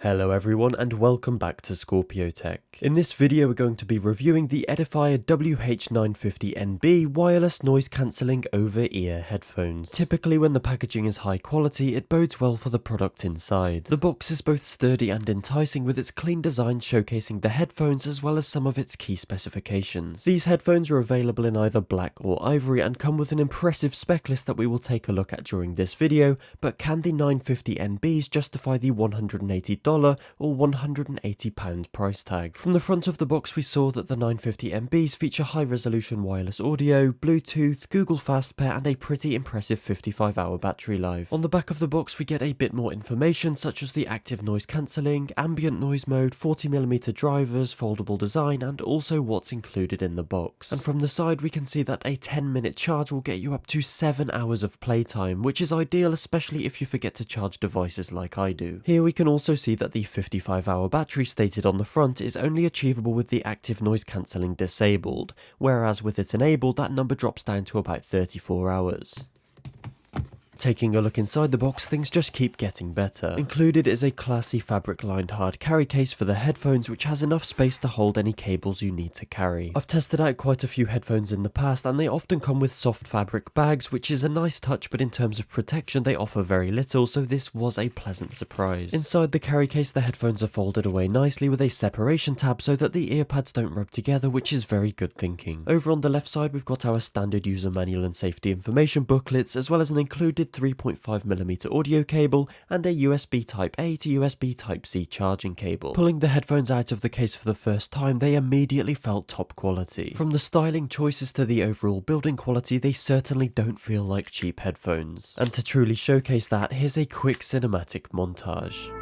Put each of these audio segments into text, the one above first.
Hello everyone and welcome back to ScorpioTech. In this video we're going to be reviewing the Edifier WH950NB wireless noise cancelling over-ear headphones. Typically when the packaging is high quality, it bodes well for the product inside. The box is both sturdy and enticing with its clean design showcasing the headphones as well as some of its key specifications. These headphones are available in either black or ivory and come with an impressive spec list that we will take a look at during this video, but can the 950NBs justify the $180 or £180 price tag? From the front of the box we saw that the 950NBs feature high resolution wireless audio, Bluetooth, Google Fast Pair and a pretty impressive 55-hour battery life. On the back of the box we get a bit more information such as the active noise cancelling, ambient noise mode, 40mm drivers, foldable design and also what's included in the box. And from the side we can see that a 10-minute charge will get you up to 7 hours of playtime, which is ideal especially if you forget to charge devices like I do. Here we can also see that the 55-hour battery stated on the front is only achievable with the active noise cancelling disabled, whereas with it enabled that number drops down to about 34 hours. Taking a look inside the box, things just keep getting better. Included is a classy fabric-lined hard carry case for the headphones which has enough space to hold any cables you need to carry. I've tested out quite a few headphones in the past and they often come with soft fabric bags, which is a nice touch, but in terms of protection they offer very little, so this was a pleasant surprise. Inside the carry case the headphones are folded away nicely with a separation tab so that the earpads don't rub together, which is very good thinking. Over on the left side we've got our standard user manual and safety information booklets, as well as an included 3.5mm audio cable and a USB Type-A to USB Type-C charging cable. Pulling the headphones out of the case for the first time, they immediately felt top quality. From the styling choices to the overall building quality, they certainly don't feel like cheap headphones. And to truly showcase that, here's a quick cinematic montage.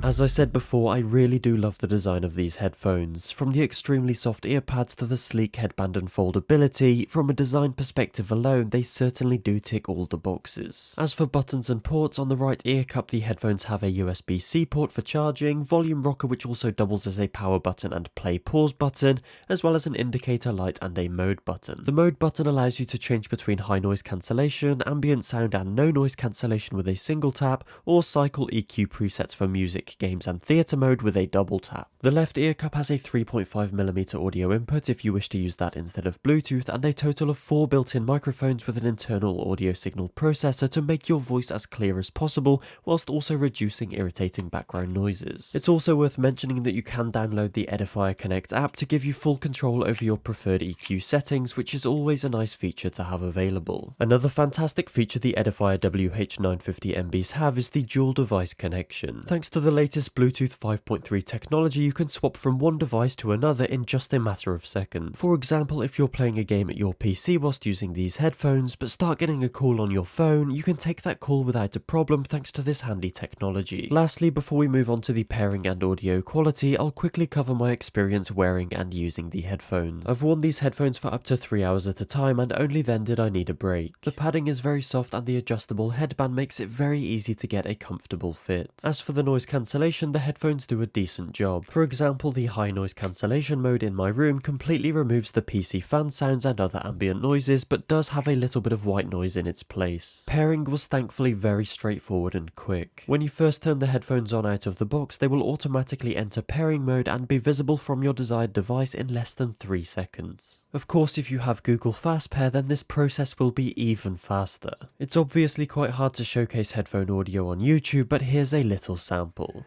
As I said before, I really do love the design of these headphones. From the extremely soft earpads to the sleek headband and foldability, from a design perspective alone, they certainly do tick all the boxes. As for buttons and ports, on the right ear cup the headphones have a USB-C port for charging, volume rocker which also doubles as a power button and play-pause button, as well as an indicator light and a mode button. The mode button allows you to change between high noise cancellation, ambient sound and no noise cancellation with a single tap, or cycle EQ presets for music, games and theatre mode with a double tap. The left ear cup has a 3.5mm audio input if you wish to use that instead of Bluetooth, and a total of 4 built-in microphones with an internal audio signal processor to make your voice as clear as possible whilst also reducing irritating background noises. It's also worth mentioning that you can download the Edifier Connect app to give you full control over your preferred EQ settings, which is always a nice feature to have available. Another fantastic feature the Edifier WH950NBs have is the dual device connection. Thanks to the latest Bluetooth 5.3 technology, you can swap from one device to another in just a matter of seconds. For example, if you're playing a game at your PC whilst using these headphones, but start getting a call on your phone, you can take that call without a problem thanks to this handy technology. Lastly, before we move on to the pairing and audio quality, I'll quickly cover my experience wearing and using the headphones. I've worn these headphones for up to 3 hours at a time and only then did I need a break. The padding is very soft and the adjustable headband makes it very easy to get a comfortable fit. As for the noise cancellation, the headphones do a decent job. For example, the high noise cancellation mode in my room completely removes the PC fan sounds and other ambient noises, but does have a little bit of white noise in its place. Pairing was thankfully very straightforward and quick. When you first turn the headphones on out of the box, they will automatically enter pairing mode and be visible from your desired device in less than 3 seconds. Of course, if you have Google Fast Pair, then this process will be even faster. It's obviously quite hard to showcase headphone audio on YouTube, but here's a little sample.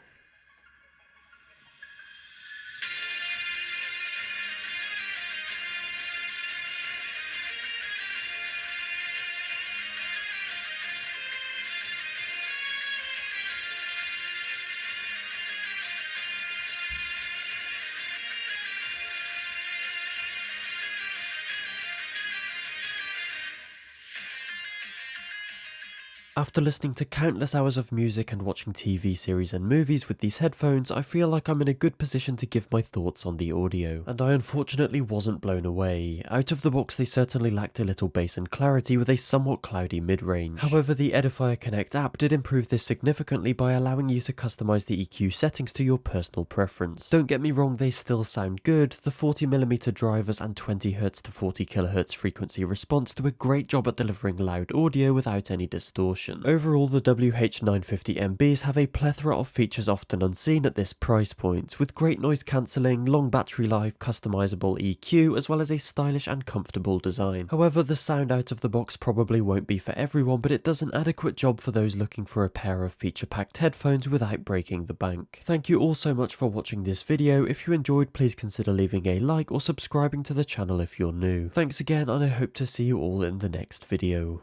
After listening to countless hours of music and watching TV series and movies with these headphones, I feel like I'm in a good position to give my thoughts on the audio. And I unfortunately wasn't blown away. Out of the box they certainly lacked a little bass and clarity with a somewhat cloudy mid-range. However, the Edifier Connect app did improve this significantly by allowing you to customize the EQ settings to your personal preference. Don't get me wrong, they still sound good. The 40mm drivers and 20Hz to 40kHz frequency response do a great job at delivering loud audio without any distortion. Overall, the WH950NBs have a plethora of features often unseen at this price point, with great noise cancelling, long battery life, customizable EQ, as well as a stylish and comfortable design. However, the sound out of the box probably won't be for everyone, but it does an adequate job for those looking for a pair of feature-packed headphones without breaking the bank. Thank you all so much for watching this video. If you enjoyed, please consider leaving a like or subscribing to the channel if you're new. Thanks again, and I hope to see you all in the next video.